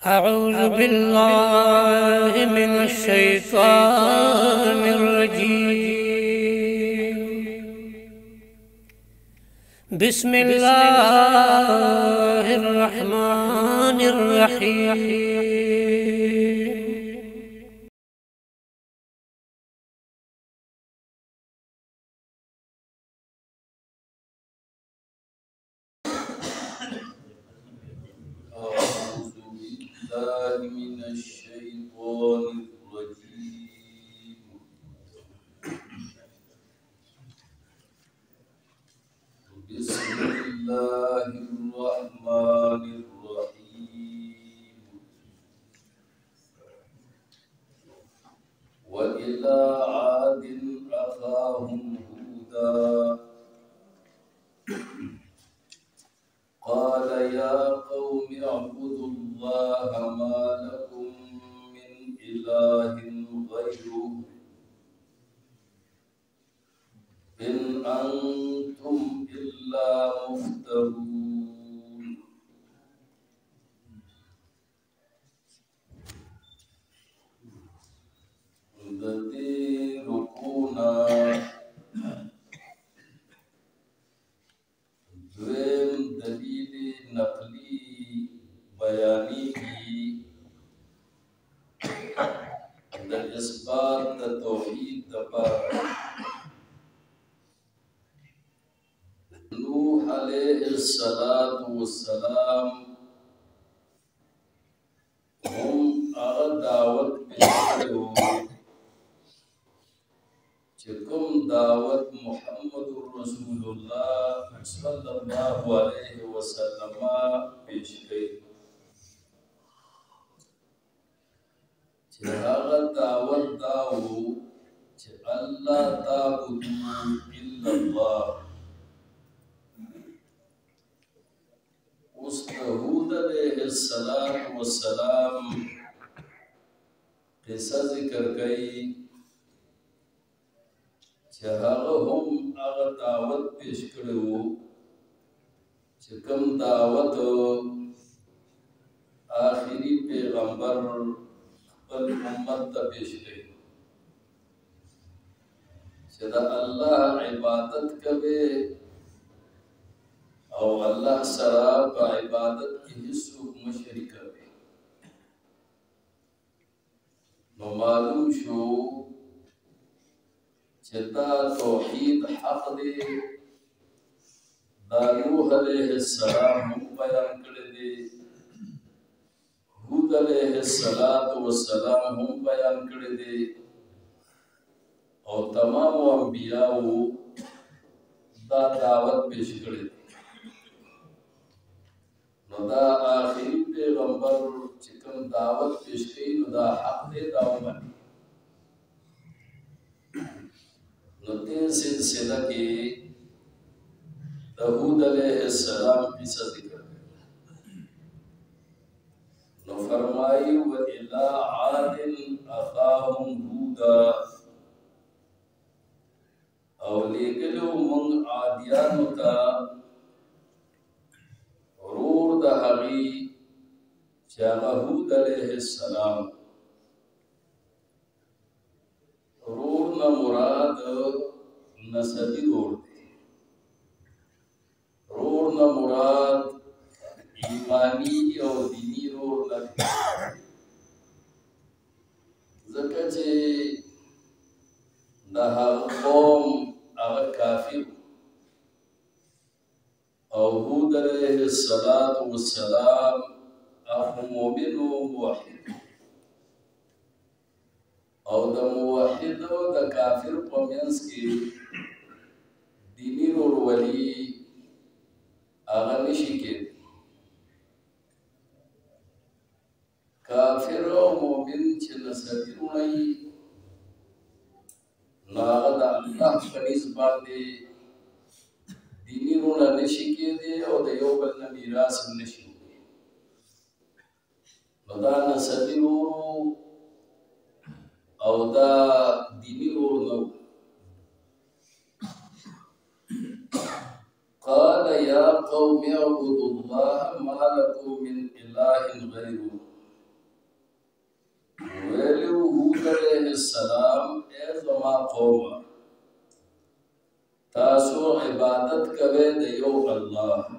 أعوذ بالله من الشيطان الرجيم. بسم الله الرحمن الرحيم. أعوذ بالله من الشيطان الرجيم. بسم الله الرحمن الرحيم. وإلى عاد أخاهم هودا قال يا قوم اعبدوا الله ما لكم من إله غيره إن أنتم إلا مفترون. الذي ركونا دویم دلیل نقلی بیانی کی د اثبات د توحید دپاره نوح علیه السلام هم هغه دعوت پیش کړی و چې کوم دعوت محمد رسول الله صلی الله علیه وسلم پیش کړی چې هغه دعوت دا و چې الله تعبدوا الا الله. اوس د هود علیه السلام قصه ذکر کوي چې هغه هم هغه دعوت پیش کړی و چې کوم دعوت آخري پیغمبر خپل امت ته پیش کړي چې د الله عبادت کوي او الله سره په عبادت کې هیڅوک مه شریکوي. نو معلوم شو چې دا توحید حق دی. دا نوح علیه السلام هم بیان کړی دی، هود علیه السلام هم بیان کړی دی او تمام انبیاءو دا دعوت پیش کړی دی. نو دا آخري پیغمبر چې کوم دعوت پیش کوي نو دا حق دی، دا ومني. نو دې سلسله کې د هود علیه السلام قصه ذکر کړي. نو فرمایي وإلى عاد أخاهم هودا، او لېږلو موږ عادیانو ته ورور د هغې چې هغه هود علیه السلام. ورور نه مراد نسبي ورور دی، ورور نه مراد ایمانی او دینی ورور نه دی، ځکه چې د هغه قوم هغه کافر او هود علیه السلام هغه مؤمن و موحد، او د موحد او د کافر په منځ کې دیني ورورولي هغه نشي کېدی. کافر او مؤمن چې نسبي وروڼه وي نو هغه د الله په نسب باندې دیني وروڼه نشي کېدی او د یو بل نه میراث هم نشي وړی. نو دا نسبي ورور او دا دینی ورور نه و. قال يا قوم اعبدوا الله ما لكم من إله غيره علیہ السلام اے زما قوم تاسو عبادت کوي د یو الله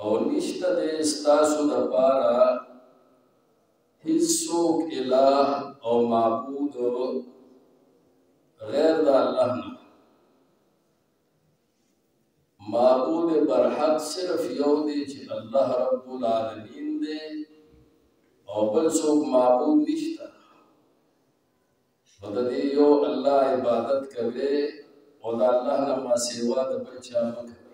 او نشته د تاسو د پاره هیڅوک الہ او معبود غیر د الله نه معبود برحق صرف یو دی چې الله رب العالمین دی او بل څوک معبود نشته نو د دې یو الله عبادت کوي او د الله نه ما سوا د بل چا مه کوي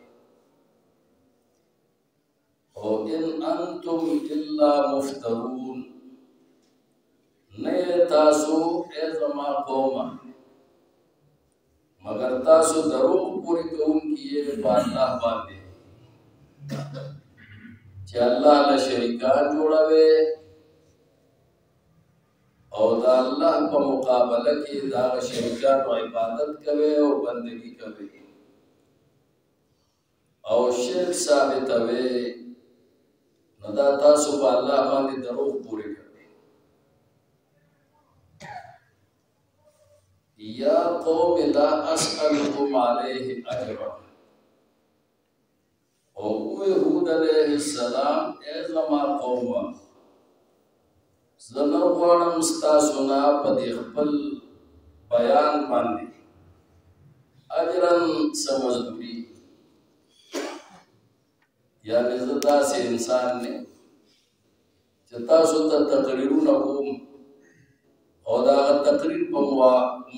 او ان انتم الا مفترون نه تاسو ای زما قومه مگر تاسو دروغ پوری کوونکي یې په الله باندې چې الله له شریکان جوړوي او دا الله په مقابله کې دا شریکانو عبادت کوي او بندگی کوي او شرک ثابتوي نو دا تاسو په الله باندې دروغ پوری کوي یا قوم لا اسألكم عليه اجرا او هود علیہ السلام اے زما قوم زنه غواړم ستاسو نه په دې خپل بیان باندې اجرن سمزدوري یعنی زه داسې انسان نه چې تاسو ته تقریرونه کوم او دا تقریر په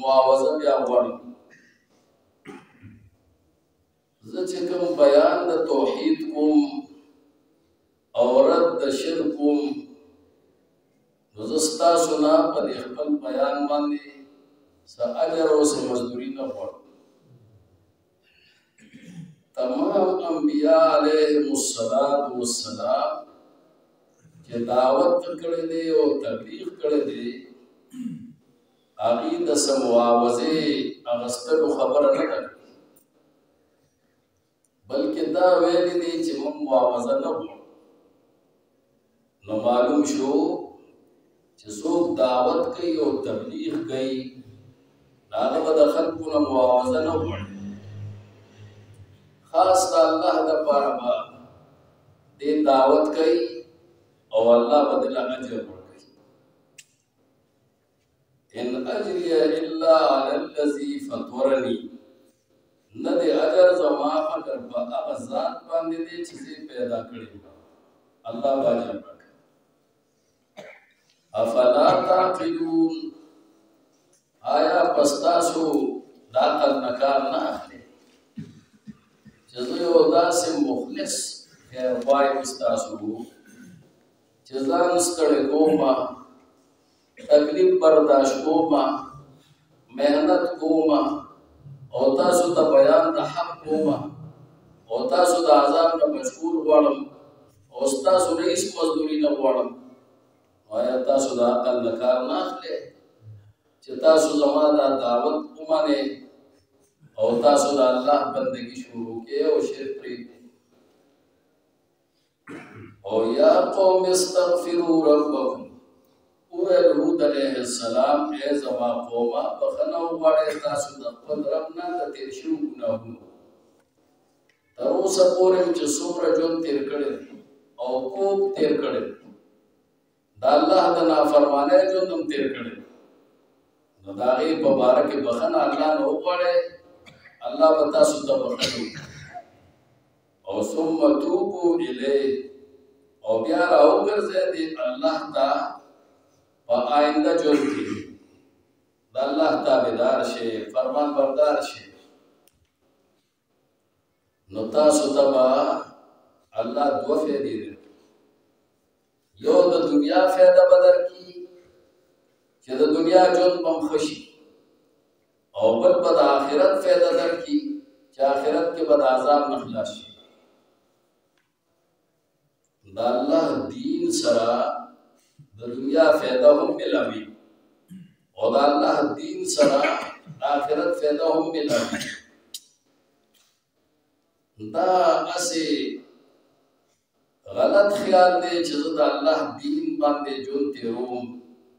معاوضه بیا غواړم زه چې کوم بیان د توحید کوم او رد د شرک کوم نو زه ستاسو نه په دې خپل بیان باندې څه اجر او څه مزدوري نه غواړم تمام انبیاء علیهم الصلاة والسلام چې دعوت کړی دی او تبلیغ کړی دی هغې د څه معاوضې اخیستلو خبره نه ده بلکې دا ویلي دي چې موږ معاوضه نه غواړو نو معلوم شو چې څوک دعوت کوي او تبلیغ کوي هغه به د خلکو نه معاوضه نه غواړي خاص د الله دپاره به دې دعوت کوي او الله به دله اجر ورکوي ان اجري الا على الذي فطرني نه دې اجر زما مگر په هغه ذات باندې دی چې زه پیدا کړی الله به اجر ورکوي افلا تعقلون آیا پس تاسو د عقل نه کار نه اخلئ چې زه یو داسې مخلص خیرخواه یم ستاسو چې ځان ستړی کومه تکلیف برداشت کومه محنت کومه او تاسو ته بیان د حق کومه او تاسو د عذاب نه مشکور غواړم او ستاسو نه هېڅ مزدوري نه غواړم آیا تاسو د عقل نه کار نه اخلئ چې تاسو زما دا دعوت ومنئ او تاسو د الله بندگی شروع کړئ او شرک پرېږدئ او یا قوم استغفروا ربکم وویل هود علیه السلام ای زما قومه بخښنه وغواړئ تاسو د خپل رب نه د تېر شوي ګناهونو تر اوسه پورې چې څومره ژوند تېر کړی او خوب تېر کړی د الله د نافرمانۍ ژوند هم تېر کړی نو د هغې په باره کې بخښنه الله نه وغواړئ الله به تاسو ته بخښنه او ثم توبوا الیه او بیا راوګرځئ دې الله ته په آینده ژوند کې د الله تابعدار شئ فرمان بردار شئ نو تاسو ته به الله دوه فایدې درکړي یو د دنیا فایده به درکړي چې د دنیا ژوند به هم ښه شي او بل به د آخرت فایده درکړي چې آخرت کې به د عذاب نه خلاص شي د الله دین سره د دنیا فایده هم ملاوي او د الله دین سره آخرت فایده هم ملاوي دا اسې غلط خیال دی چې زه د الله دین باندې ژوند تېروم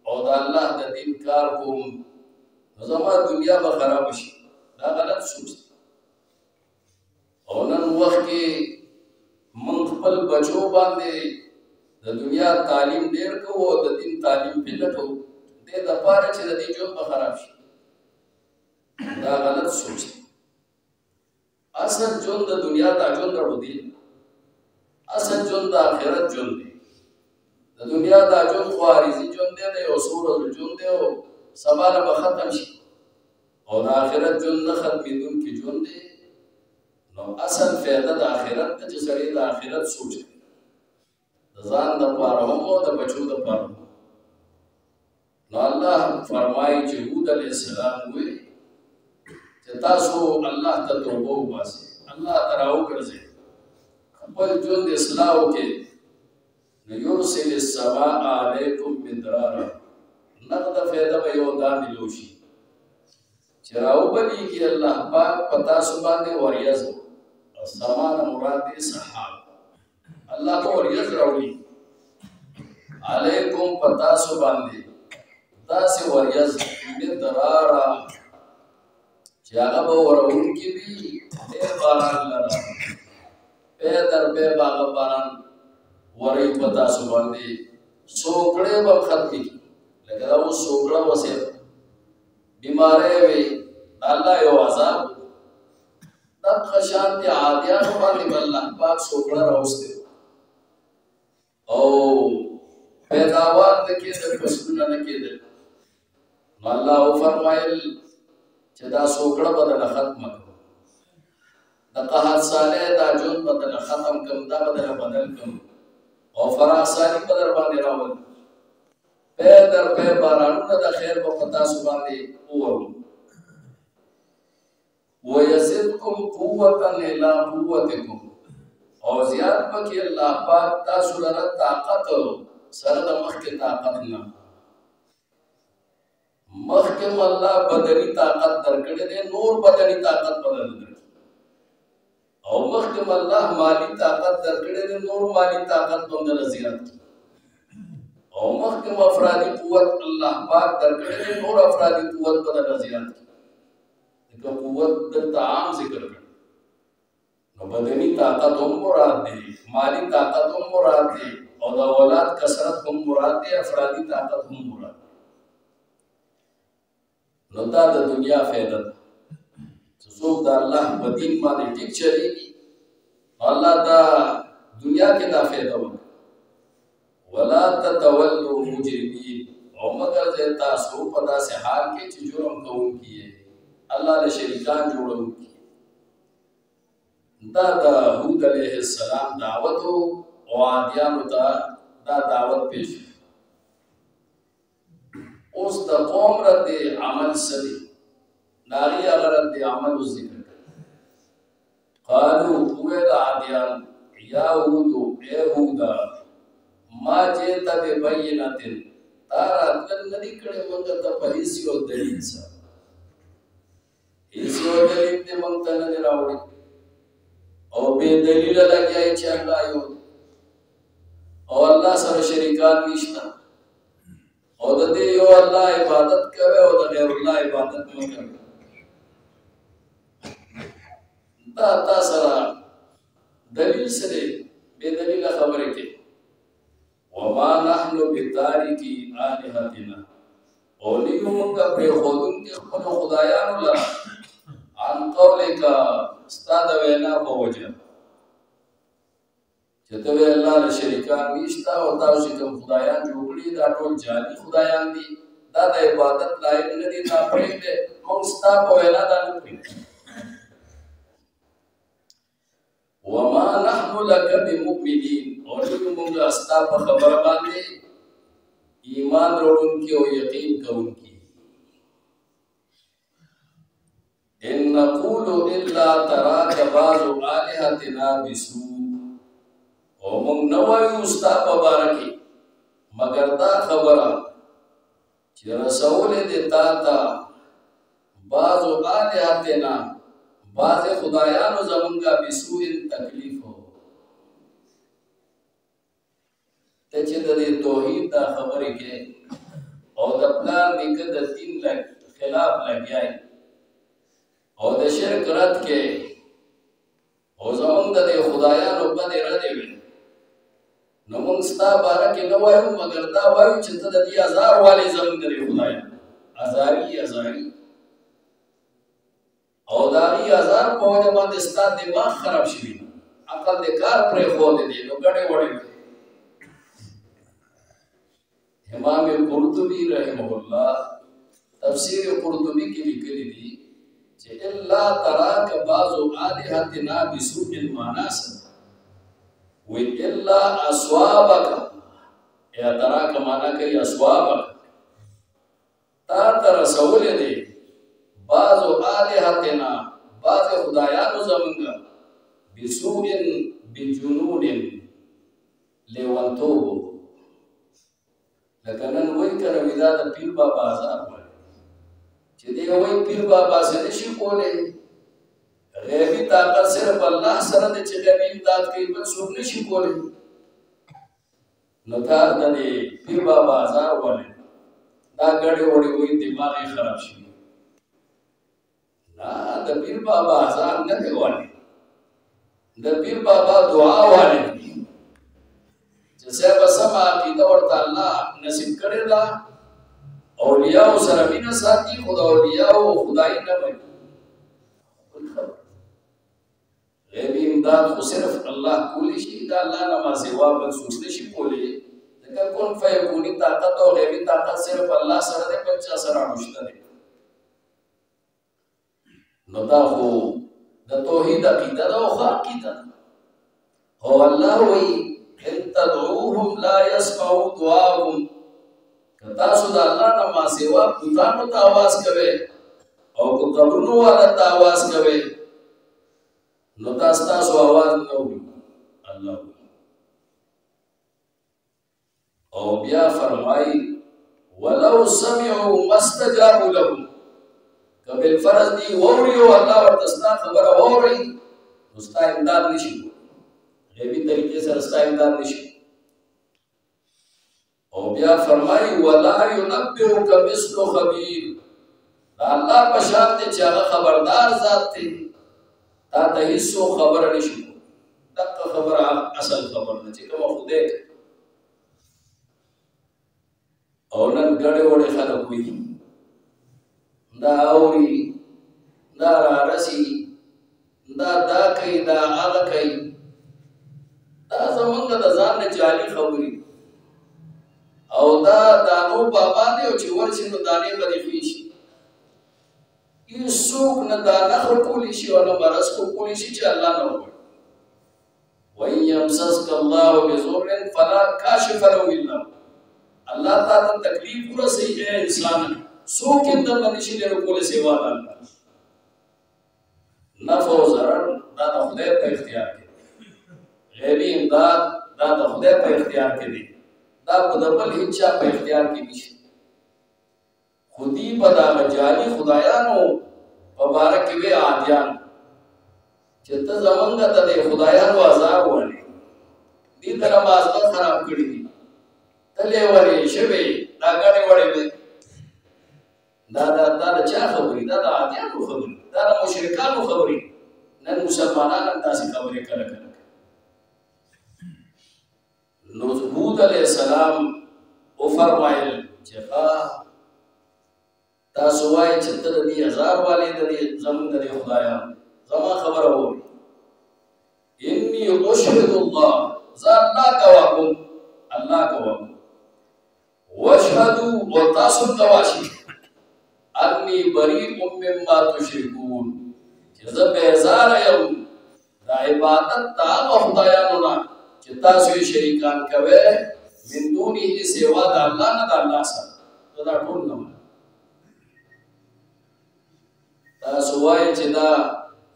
او د الله د دین کار کوم زما دنیا به خراب شي دا غلط سوچ او نن وخت کې من خپل بچو باندې د دنیا تعلیم ډیر کوو او د دین تعلیم پې نه کوو دې دپاره چې د دې ژوند به خراب شي دا غلط سوچ دی اصل ژوند د دنیا دا ژوند راړو دی اصل ژوند د آخرت ژوند دی د دنیا دا ژوند خو عارضي ژوند دی د یو څو ورځو ژوند دی او سبا نه به ختم شي او د آخرت ژوند نه ختمېدونکی ژوند دی نو اصل فایده د آخرت ته چې سړی د آخرت سوچ کوي د ځان دپاره هم او د بچو دپاره هم نو الله فرمایي چې هود علیه السلام وویل چې تاسو الله ته توبه وباسئ الله ته راوګرځئ خپل ژوند اصلاح وکړئ نو یرسل السماء علیکم مدرارا نقده فایده به یو دا ملو شي چې راوبلیږي الله پاک په تاسو باندې وریځ السماء نه مراد دی سحاب الله په وریځ راوړي علیکم په تاسو باندې داسې وریځ مدرارا چې هغه به وروونکي وي ډېر باران لره پې در پې به هغه باران ورې په تاسو باندې سوکړې به ختمې کړي لکه دا اوس سوکړه وسې بیمارۍ وي الله یو عذاب دغه شانتې عادیانو باندې به الله پاک سوکړه راوستې او پیداوار نه کېدل فصلونه نه کېدل نو الله وفرمایل چې دا سوکړه به درله ختمه کړم د قحط صالح دا ژوند به درله ختم کړم دا به درله بدل کړم او فراخ سالي به در باندې راولم پې در پې بارانونه د خیر به په تاسو باندې وورو ویزدکم قوة الی قوتکم او زیات پکې الله پاک تاسو لره طاقت سره د مخکې طاقت نه مخکې الله بدني طاقت درکړې دی نور بدني طاقت بدل درکړي او مخکې الله مالی طاقت درکړې دی نور مالی طاقت باندې زیات او مخکې افرادي قوت الله پاک درکړې دی نور افرادي قوت بدل زیات دغه قوت د عام ذکر کړ نو بدني طاقت هم مراد دی مالی طاقت هم مراد دی او د اولاد کثرت هم مراد دی افرادي طاقت هم مراد نو دا د دنیا فایده ده چې څوک د الله په دین باندې ټیک چلیږي الله دا دنیا کې دا فایده ورکړي ولا تتولوا مجرمین او مگر زه تاسو په داسې حال کې چې جرم کوونکي یې الله له شریکان جوړونکي دا د هود علیه السلام دعوت او عادیانو ته دا دعوت پیش اوس د قوم رد عمل سدي ناغي هغه رد عمل ذکر قالو ویل عادیان یا هود اے هودا ما جئت ببینۃ تارا تل ندی کړه موږ ته په هیڅ یو دلیل سره هیڅ یو دلیل دې موږ ته نه راوړي او به دلیل لګیای چې الله یو او الله سره شریکان نشته او د دې یو الله عبادت کوي او د غیر الله عبادت نه کوي دا تاسو دلیل سره به دلیل خبره کوي وما نحن بتارکی آلهتنا او نیو منگا پر خودن کی خود خدایانو لرا عن قولکا استاد وینا په وجه چې ته الله له شریکان نشته او تاسو کوم خدایان جوړ کړي دا ټول جعلي خدایان دي دا د عبادت لایق نه دي تا پرېږده موږ ستا په وینا دا نه پرېږدو وما نحن لك بمؤمنين اور موږ ستا په خبره باندې ایمان وروړونکي او یقین کوونکي ان نقول الا تراك بعض الهتنا بسوء او موږ نو وایو ستا په باره کې مگر دا خبره چې رسول دې تا ته بعض الهتنا بعض خدایانو زمونږه بسوء تکلیف ہو ته چې د توحید دا خبرې کې او پلار نیکه د دین خلاف لګیای او د شرک رد کې او زمونږ د خدایانو بدې ردې وي نو موږ ستا باره کې نه وایو مګر دا وایو چې ته د دې ازار والې زمونږ د خدایانو ازاري او د هغې ازار په وجه باندې ستا دماغ خراب شوي عقل د کار پرېښودی دی نو ګډې وړې امام قرطبي رحمه الله تفسیر قرطبي کې لیکلي دي چې الا تراک بعض آلهتنا بسوء المعناس و الا اصوابک یا تراک معنا کوي اصوابک تا رسول دي بعض آلهتنا بعض خدایانو زمونږ بسوء بجنون لیونتوب لکه نن وایي کنه وي دا د پیر بابا ازار وایي چې دی وایي پیر بابا څه نشي کولی غیبي طاقت صرف الله سره دی چې غیبي امداد کوي بل څوک نشي کولی نو دا د پیر بابا ازار وایي دا ګډې وړې وایي دماغ یې خراب شي نه د پیر بابا ازار نه دی وایي د پیر بابا دعا وایي جسے بسما عقیدہ ورطا اللہ نصیب کرے دا اولیاء و سرمین ساتھی خدا اولیاء و خدای نبی غیبی امداد خو صرف اللہ کولی شی دا اللہ نما سوا بل سوچنے شی کولی لیکن کن فیکونی طاقت و غیبی طاقت صرف اللہ سر دے بچہ سر آنوشتا دے نو دا خو دا توحید عقیدہ دا و خواہ عقیدہ او اللہ وی ان تدعوهم لا يسمعوا دعاءكم کتا سودا اللہ نما سوا بوتانو تا آواز کوي او کو قبرونو والا تا آواز کوي نو تاستا سو آواز نہ ہوئی اللہ او بیا فرمائی ولو سمعوا ما استجابوا لكم قبل فرض دی ووریو اللہ ورتستا خبر ووری مستا امداد نشي غیبی طریقے سے رستہ امداد نشی او بیا فرمائی وَلَا يُنَبِّئُكَ مِثْلُ خَبِيرٌ اللہ پشان تے چاہا خبردار ذات تے تا تحسو خبر نشی تک خبر اصل خبر نچے کم خودے او نن گڑے وڑے خلق ہوئی دا آوری دا رارسی دا کئی دا آغا کئی دا زمانگا دا زان نے جالی خبری او دا دانو بابا دے او چی ورچی نو دانے بدی خیشی یہ سوک نا دانا خو کولیشی و نا مرس خو کولیشی چی اللہ نو بڑ وَإِن يَمْسَسْكَ اللَّهُ بِضُرٍّ فَلَا كَاشِفَ لَهُ إِلَّا هُوَ اللہ تعالی تکلیف پورا صحیح ہے انسان سوک اندر نشی لے رکولے سوا اللہ نفع و ضرر دا خدای کا اختیار کے غیبی امداد دا خدای په اختیار کې دی دا په دبل هیڅ په اختیار کې نشي خودی په دا جالي خدایانو مبارک وی عادیان چې ته زمونږ ته د خدایانو عذاب ولې دې طرح مازغه خراب کړی دي تلې ولې شوي دا غړې وړې دا چا خبرې دا د عادیانو خبرې دا د مشرکانو خبرې نن مسلمانانو تاسو خبرې کړه نو هود علیہ السلام او فرمایل چې تاسو وایي چې ته د دې عذاب والے د دې زمونږ د خدایانو زما خبره ووري انی اشهد الله ذا الله گواهم واشهدوا وتاسو گواهی انی بریء مما تشركون چې زه بیزار یم د عبادت د خدایانو نه چې تاسو یې شریکان کوئ من دونه سوا د الله نه د الله سره دا ټول نه تاسو وایئ چې دا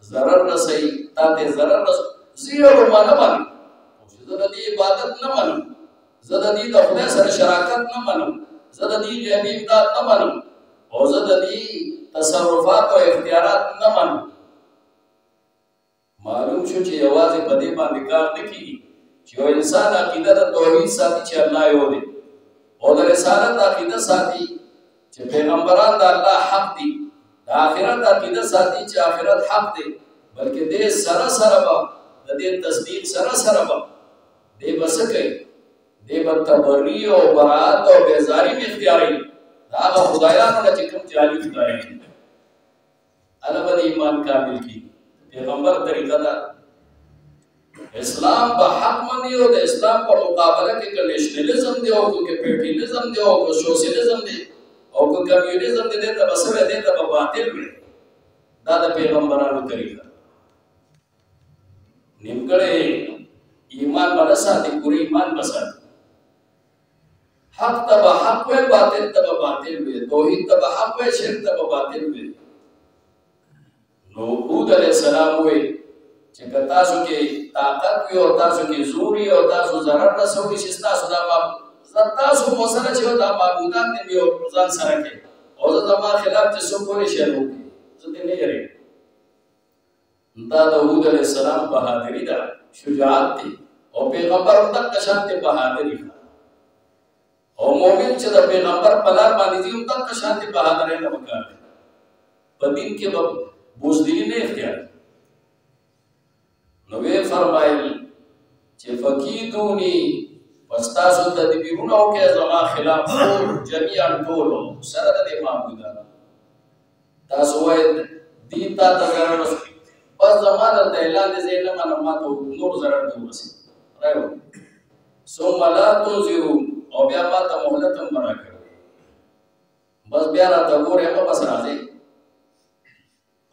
ضرر رسوي تا ته ضرر رسوي زیرو ما نه منم زه د دې عبادت نه منم زه د دې د خدای سره شراکت نه منم زه د دې غیبي امداد نه منم او زه د دې تصرفات او اختیارات نه منم معلوم شو چې یوازې په دې باندې کار نه کیږي چې یو انسان عقیده د توحید ساتي چې الله یو دی او د رسالت عقیده ساتي چې چې پیغمبران د الله حق دي، د آخرت عقیده ساتي چې آخرت حق دی، بلکې دې سره سره به د دې تصدیق سره سره به دې به څه کوي؟ دې به تبرئ او براءت او بیزاري مې اختیاروي د هغه خدایانو نه چې کوم جعلي خدایان دي. هله به د ایمان کامل کېږي. پیغمبر طریقه ده اسلام به حق مني او د اسلام په مقابله کې که نیشنلزم دی او که کپیټلیزم دی او که سوسیالیزم دی او که کمیونیزم دی، دې ته به څه وي؟ دې ته به باطل وي. دا د پیغمبرانو طریقه. نیمګړی ایمان به نه ساتي، پوره ایمان به ساتي. حق ته به حق وي، باطل ته به باطل وي. توحید ته به حق وي، شرک ته به باطل وي. نو هود علیه السلام وایي چې که تاسو کې طاقت وي او تاسو کې زور وي او تاسو ضرر رسولی شي، ستاسو دا تاسو مو سره چې دا معبودان دي مې ځان سره کوي او زه زما خلاف چې څوک کولی شي نو وکړي، زه دې نه یېرېږم. دا د هود علیه السلام بهادري ده، شجاعت دی. او پیغمبر هم دغه شانتې بهادري ده. او مؤمن چې د پیغمبر په لار باندې ځي هم دغه شانتې بهادرۍ نه پکار دی. په دین کې به بزدلي نه اختیار. نو وی فرمایل چې فکیدوني، پس تاسو تدبیرونه وکړئ زما خلاف، ټول جمیعا ټولو سره د دې معبودانو. تاسو وایئ دین تا ته ضرر رسوي، بس زما درته اعلان دی زه یې نه منم، ما ته نور ضرر دې ورسېږي. رایو ثم لا تنظرون، او بیا ما ته مهلت هم نه راکوي. بس بیا راته ګورئ، هغه بس راځئ.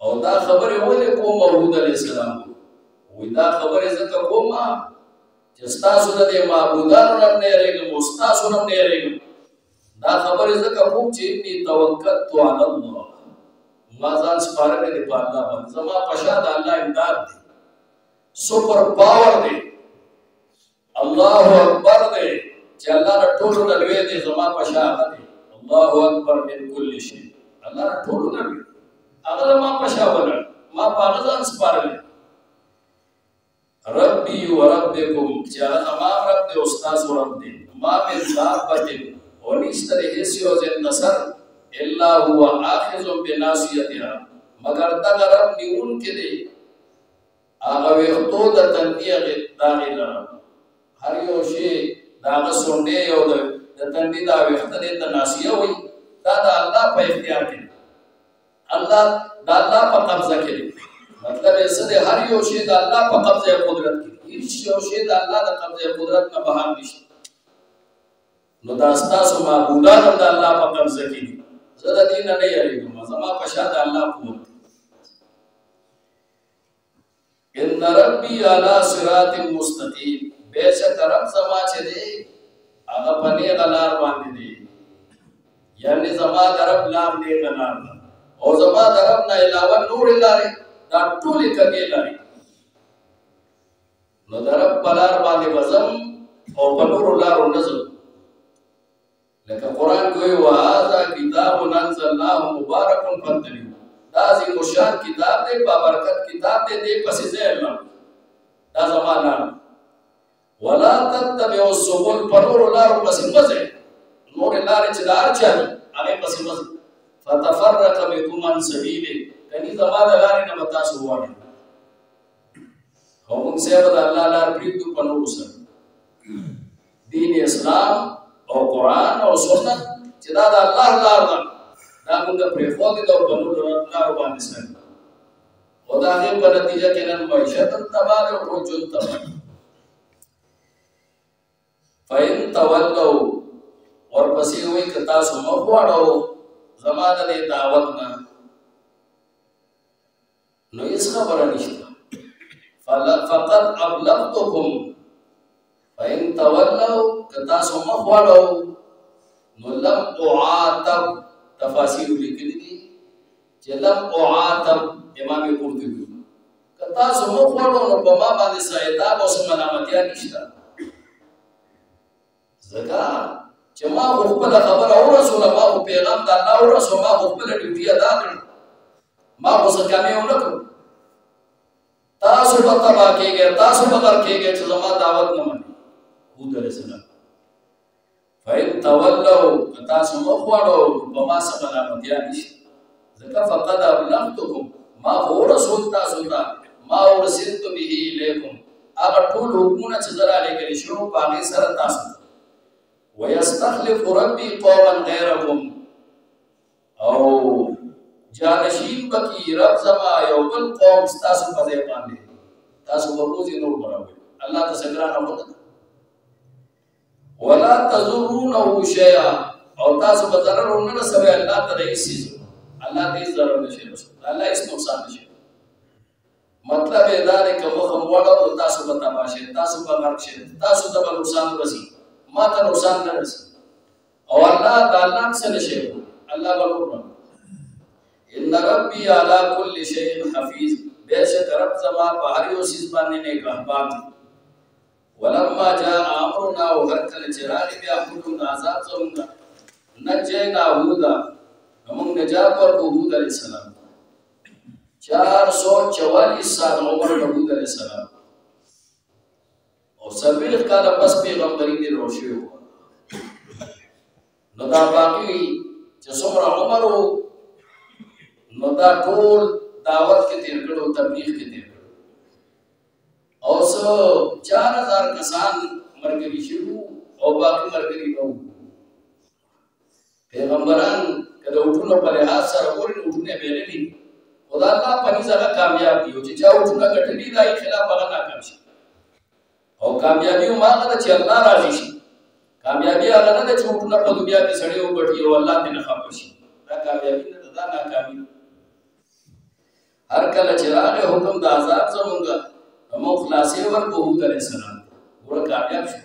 او دا خبرې ولې کوم هود علیه السلام وایي دا خبرې ځکه کوم چې ستاسو د دې معبودانو نه هم نه یېرېږم او ستاسو نه هم نه یېرېږم. دا خبرې ځکه کوم چې اني توکلت علی الله، ما ځان سپارلی دی په الله باندې. زما په شا د الله امداد دی، سپر پاور دی، الله اکبر دی چې الله نه ټولو نه لوی دی. زما په شا هغه دی، الله اکبر من کل شی، الله نه ټولو نه لوی. هغه زما په شا ولاړ، ما په هغه ځان سپارلی. ربي و ربکم، چې هغه زما رب دی او ستاسو رب دی. ما من دابة، او نشته د هېڅ یو زنده سر الا هو آخذ بناصیتها، مگر دغه رب نیونکی دی هغه ویښتو د تندي د هغې لره. هر یو شی د هغه سونډې او د تندي دا ویښته دی ته ناصیه وایي. دا د الله په اختیار کې دی، الله د الله په قبضه کې دی. مطلب یې څه دی؟ هر یو شی د الله په قبضه قدرت کې دی، هېڅ یو شی د الله د قبضه قدرت نه بهر نشته. نو دا ستاسو معبودان هم د الله په قبضه کې دي. زه د دې نه نه یېرېږم، زما په شا د الله قوت دی. ان ربي علی صراط مستقیم، بېشکه رب زما چې دی هغه په نیغه لار باندې دی. یعنې زما د رب لار نیغه لار ده، او زما د رب نه علاوه نورې لارې دا ټولې کږې لارې. نو د رب په لار باندې به ځم او په نورو لارو نه ځم. لکه قرآن کې وایي وهذا کتاب انزلناه مبارک فاتبعوه، دا عظیم الشان کتاب دی، بابرکت کتاب دی، دې پسې ځئ الله. دا زما لار. ولا تتبعوا السبل، په نورو لارو پسې مه ځئ. نورې لارې چې د هر چا دي هغې پسې مه ځئ. فتفرق بكم عن سبیله، کني زما د لارې نه به تاسو وواړئ. او موږ صاحب د الله لار پرېږدو په نورو سره. دین اسلام او قرآن او سنت چې دا د الله لار ده، دا موږ پرېښودې ده او په نورو لارو باندې سر. او د هغې په نتیجه کې نن معیشت هم تباه دی او ټول ژوند تباه دی. فإن تولوا، ورپسې وایي که تاسو مخ واړوو زما د دې دعوت نه، نو هېڅ خبره نشته. فقد ابلغتکم، فإن تولوا، که تاسو مخ واړوو نو لم اعاتب، تفاسیر لیکلي دي چې لم اعاتب، امام قرطبي، که تاسو مخ واړوو نو په ما باندې څه عتاب او څه ملامتیا نشته. ځکه چې ما خو خپله خبره ورسوله، ما خو پیغام د الله ورسوه، ما خو خپله ډیوټي ادا کړه، ما خو څه کمې ونه کړو. تاسو به تباه کېږئ، تاسو به غر کېږئ چې زما دعوت نه منئ. هود علیه السلام فإن تولوا كتاسو مخوالو بما سبلا مديانش ذكا فقد أبلغتكم ما هو رسول تاسو ما أرسلت به إليكم أغا طول حكمنا چزرا لكي شروع باقي سر تاسو ويستخلف ربي قوما غيركم او جانشین بکی رب زما یو بل قوم ستاسو په ځای باندې تاسو وګورئ نور برابر الله تسګرا نه ولا تزرونه شيئا او تاسو په ضرر نه رسوي الله ته رئیس الله دې ضرر نشي رسول الله هیڅ نقصان نشي مطلب دا دی که مخم وړو تاسو په تماشه تاسو په مرګ شي تاسو ته نقصان رسي ما ته نقصان نه رسي او الله تعالی څه نشي الله غفور ان ربي على كل شيء حفيظ بيشك رب زما په هر یو سیس باندې نه نگهبان ولما جاء امرنا وهركل چراغ بیا حکم عذاب څنګه نجینا هودا موږ نجات ورکو هود علیہ السلام 444 سال عمر هود علیہ السلام او سرویخ کاله بس پیغمبري دی روشي نو دا باقي چې څومره عمر نو دا ټول دعوت کې تیر کړو تبلیغ کې تیر کړو او سو 4000 کسان مرګري شو او باقي مرګري نو پیغمبران کله وټونو په لحاظ سره ورن وټونه بیللی خدا الله په نيزه کامیاب دي چې چا وټونه کټلي دای خلاف هغه ناکام شي او کامیابی ما غته چې الله راضي شي کامیابی هغه نه چې وټونه په دنیا کې سړی وګټي او الله دې نه خپه شي دا کامیابی نه ده ناکامي هر کله چې راغی حکم د عذاب څنګه مو خلاصي ورکو هود علیہ السلام ور کامیاب شو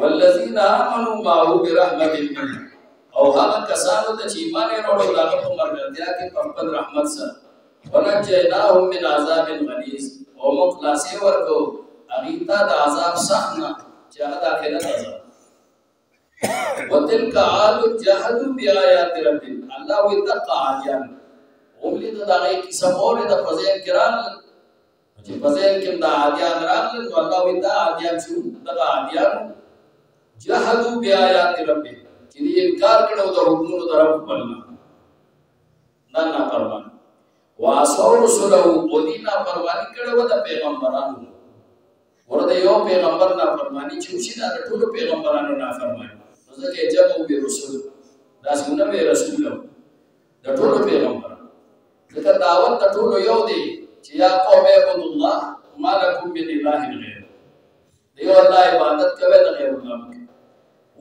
والذین آمنوا معه برحمت منه او هغه کسانو ته چې ایمان یې وروړو هغه په مرګتیا کې په خپل رحمت سره ونجیناهم من عذاب غلیظ او مو خلاصي ورکو هغه ته د عذاب سخت نه چې هغه د آخرت عذاب وتلك عاد جحدوا بآيات ربهم الله وتقى عادیان وملي د دغه کیسمور د فزین کرال چې فزین کې د عادیان راغلل نو الله ودا عادیان شو د عادیان جحدوا بآيات ربهم چې انکار کړو د حکمونو د رب په نه پرمان واسو رسوله او دینا پروانی کړو د پیغمبرانو ورته یو پیغمبر نه پرمانی چې شي د ټولو پیغمبرانو نه فرمایي نو ځکه جمع به رسول دا څنګه به رسول د ټولو پیغمبرانو ځکه دعوت د ټولو یو دی چې یا قوم عبد الله ما لكم من اله غیر دیو الله عبادت کوي د غیر الله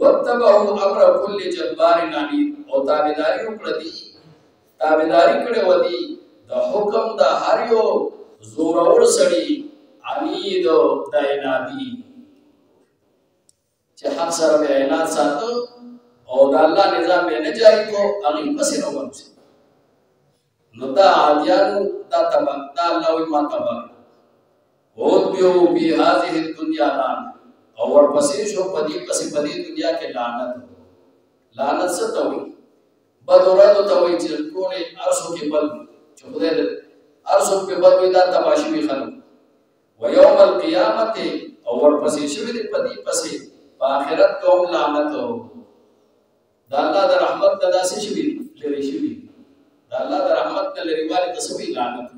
واتبعوا امر كل جبار عنيد او تابعداري وکړه تابعداري کړي ودی د حکم د هر یو زورور سړي عنيد د عنادي چې حق سره به عناد ساتو او د الله نظام به نه جاری کو هغه پسې نو ورسي نو دا عادیانو دا تبا دا الله وي ما تبا او بيو بي هذه الدنيا لعنه او ورپسې شو پدی پسې پدی دنیا کې لعنت څه ته وي بدوراتو ته وي چې ټول ارسو کې بل چې خدای ارسو په بل وي دا تباشي وي خلک ويوم القيامت او ورپسې شو دې پدی پسې په آخرت کوم لعنت دا الله د رحمت د داسې شي لري شي دا الله د رحمت د لري والي تسوي لعنت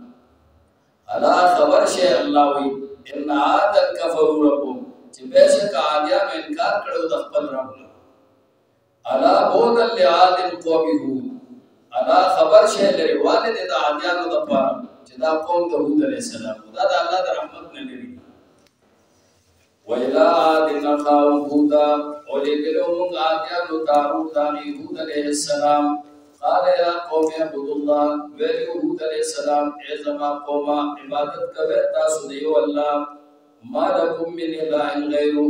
الا خبر شي الله وي ان عاد كفروا ربهم چې بهشکه عادیانو انکار کړو د خپل رب نه الا بودل لعاد قوم هود الا خبر شه لري والد د عادیانو د پاره چې دا قوم د هود علیہ السلام دا د الله د رحمت نه لري ویلا عاد نخاو هودا ولګلو موږ عادیانو تارو دانی هود علیہ السلام قال یا قوم عبد الله ویل هود علیہ السلام ای زما قوم عبادت کوي تاسو دیو الله ما لكم من اله غيره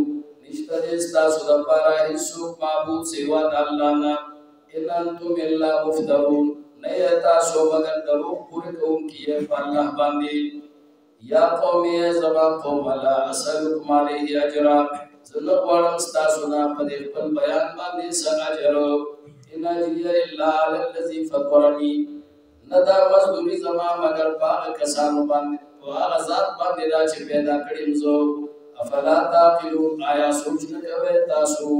نشته تاسو د پاره هیڅ معبود سوا د الله نه ان انتم الا مفترون نه تاسو مگر درو پوره کوونکی په الله باندې یا قوم زما قوم لا اسلكم عليه اجرا زنه غواړم تاسو نه په خپل بیان باندې څنګه اجر ان اجر الا على الذي فطرني ندا مزدوری زما مگر پاک کسانو باندې هغه ذات باندې دا چې پیدا کړی زو افلا تعقلون آیا سوچ نه کوي تاسو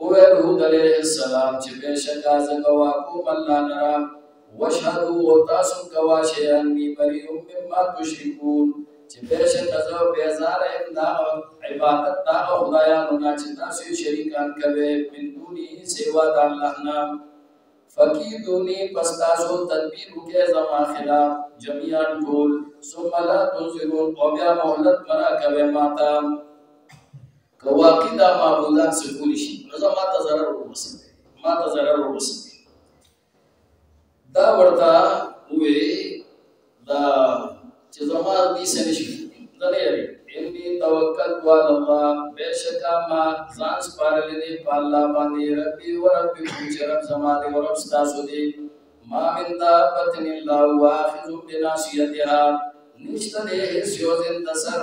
Hud alaihissalam cibe shaka zagawa ko Allah nara washhadu wa tasun gawashi anni bari'un mimma tushrikun cibe shaka zo bezara imda ibadat da khudaya nuna cinta su sharikan kabe min duni sewa da Allah na fakiduni pastaso tadbir ke zama khilaf jami'an tul summa la tunzirun obya mohlat mara kabe mata كواكيدا معبودات سكولشي نزا ما تزرر وبسنت ما تزرر وبسنت دا ورتا وې دا چې زما دې سنشي دا نه لري اني توکلت على الله بشکا ما ځان سپارلې دې په الله باندې ربي وربكم رب زما دې ورب تاسو دې ما من دابة الا واخذ بناصيتها نشته دې هیڅ یو ځندسر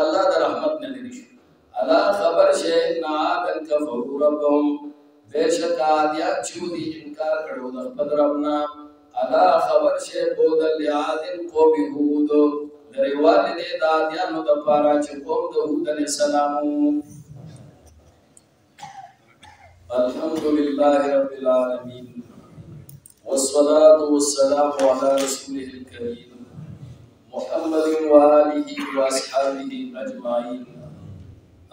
الله در رحمت نلریش الا خبر شے نعادن کفروا ربهم بیشک آدیا چودی انکار کړو د خپل ربنا الا خبر شے بودل عادن قوم هود دریوال دې د آدیانو د پارا چې قوم د هود علیہ السلام. الحمد لله رب العالمين والصلاة والسلام على رسوله الكريم محمد وآله وأصحابه أجمعين.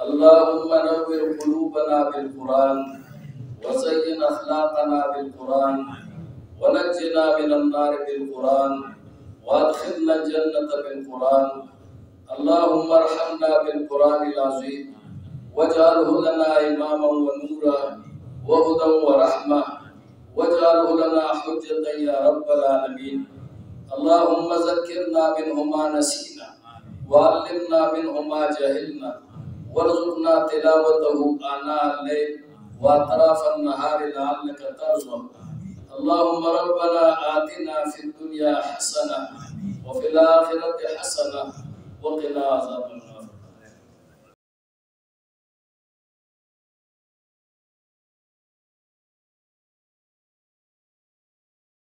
اللهم نور قلوبنا بالقرآن وزين أخلاقنا بالقرآن ونجنا من النار بالقرآن وادخلنا الجنة بالقرآن. اللهم ارحمنا بالقرآن العظيم واجعله لنا إماما ونورا وهدى ورحمة واجعله لنا حجة يا رب العالمين. اللهم ذكرنا منه ما نسينا وعلمنا منه ما جهلنا وارزقنا تلاوته آناء الليل وأطراف النهار لعلك ترضى. اللهم ربنا آتنا في الدنيا حسنة وفي الآخرة حسنة وقنا عذاب النار.